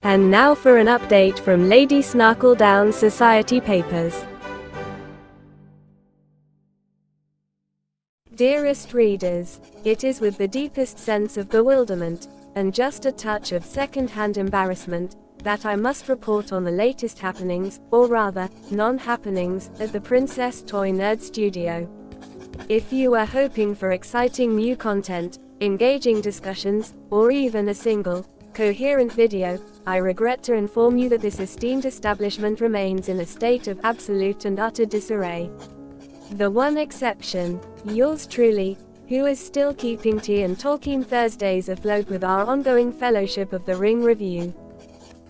And now for an update from Lady Snarkledown Society Papers. Dearest readers, it is with the deepest sense of bewilderment, and just a touch of second-hand embarrassment, that I must report on the latest happenings, or rather, non-happenings, at the PrincessToyNerd Studio. If you were hoping for exciting new content, engaging discussions, or even a single, coherent video, I regret to inform you that this esteemed establishment remains in a state of absolute and utter disarray. The one exception, yours truly, who is still keeping tea and Tolkien Thursdays afloat with our ongoing Fellowship of the Ring review.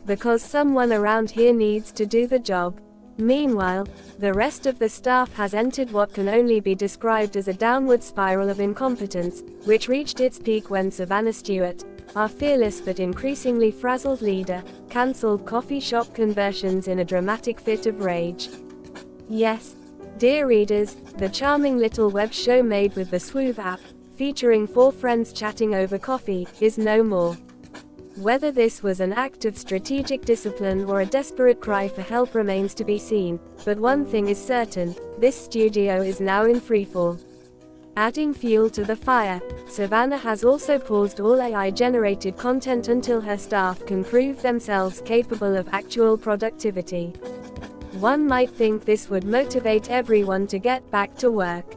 Because someone around here needs to do the job. Meanwhile, the rest of the staff has entered what can only be described as a downward spiral of incompetence, which reached its peak when Savannah Stewart, our fearless but increasingly frazzled leader, cancelled coffee shop conversions in a dramatic fit of rage. Yes, dear readers, the charming little web show made with the Swoove app, featuring 4 friends chatting over coffee, is no more. Whether this was an act of strategic discipline or a desperate cry for help remains to be seen, but one thing is certain, this studio is now in freefall. Adding fuel to the fire, Savannah has also paused all AI-generated content until her staff can prove themselves capable of actual productivity. One might think this would motivate everyone to get back to work.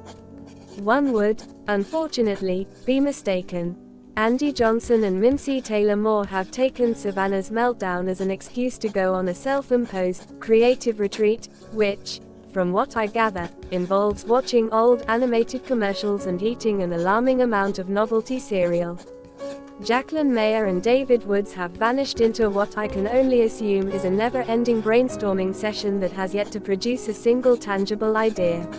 One would, unfortunately, be mistaken. Andy Johnson and Mimsie Taylor Moore have taken Savannah's meltdown as an excuse to go on a self-imposed, creative retreat, which, from what I gather, involves watching old animated commercials and eating an alarming amount of novelty cereal. Jaclyn Meyer and David Woods have vanished into what I can only assume is a never-ending brainstorming session that has yet to produce a single tangible idea.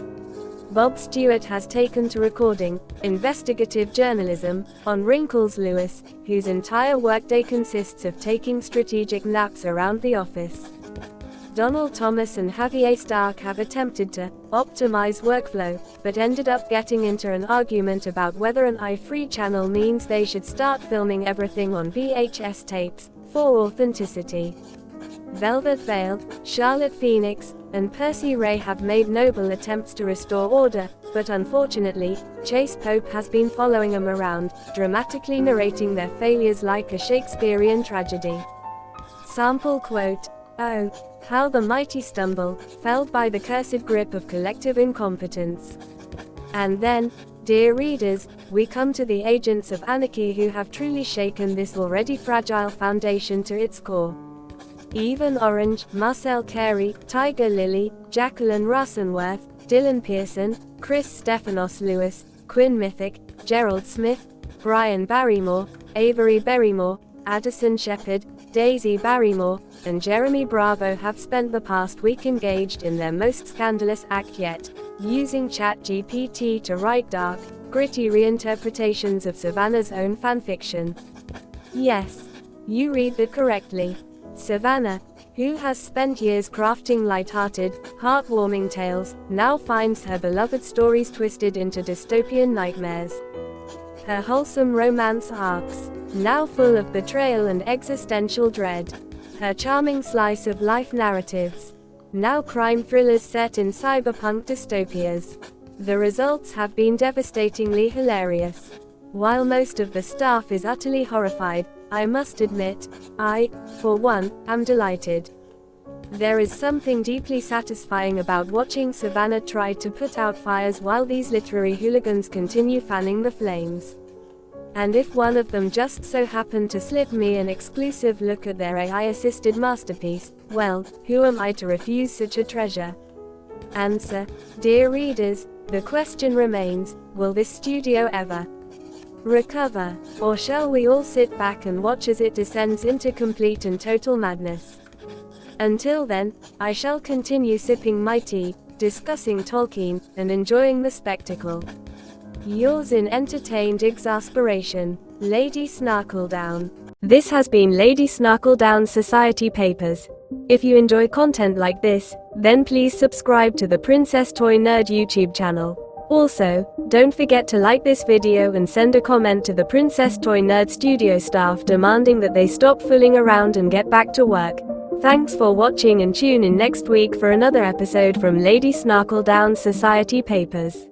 Bob Stewart has taken to recording investigative journalism on Wrinkles Lewis, whose entire workday consists of taking strategic naps around the office. Donald Thomas and Javier Stark have attempted to optimize workflow, but ended up getting into an argument about whether an i3 channel means they should start filming everything on VHS tapes, for authenticity. Velvet Vale, Charlotte Phoenix, and Percy Rey have made noble attempts to restore order, but unfortunately, Chase Pope has been following them around, dramatically narrating their failures like a Shakespearean tragedy. Sample quote, "Oh, how the mighty stumble, felled by the cursed grip of collective incompetence." And then, dear readers, we come to the agents of anarchy who have truly shaken this already fragile foundation to its core. Even Orange, Marcel Carey, Tiger Lily, Jacqueline Rassenworth, Dylan Pearson, Stefanos Lewis, Quinn Mythic, Gerald Smith, Bryan Barrymore, Avery Berrymore, Addison Shepherd, Daisy Barrymore, and Jeremy Bravo have spent the past week engaged in their most scandalous act yet, using ChatGPT to write dark, gritty reinterpretations of Savannah's own fanfiction. Yes, you read that correctly. Savannah, who has spent years crafting light-hearted, heartwarming tales, now finds her beloved stories twisted into dystopian nightmares. Her wholesome romance arcs, now full of betrayal and existential dread. Her charming slice of life narratives, now crime thrillers set in cyberpunk dystopias. The results have been devastatingly hilarious. While most of the staff is utterly horrified, I must admit, I, for one, am delighted. There is something deeply satisfying about watching Savannah try to put out fires while these literary hooligans continue fanning the flames. And if one of them just so happened to slip me an exclusive look at their AI-assisted masterpiece, well, who am I to refuse such a treasure? Answer, dear readers, the question remains, will this studio ever recover, or shall we all sit back and watch as it descends into complete and total madness? Until then, I shall continue sipping my tea, discussing Tolkien, and enjoying the spectacle. Yours in entertained exasperation, Lady Snarkledown. This has been Lady Snarkledown Society Papers. If you enjoy content like this, then please subscribe to the PrincessToyNerd YouTube channel. Also, don't forget to like this video and send a comment to the Princess Toy Nerd Studio staff demanding that they stop fooling around and get back to work. Thanks for watching and tune in next week for another episode from Lady Snarkledown Society Papers.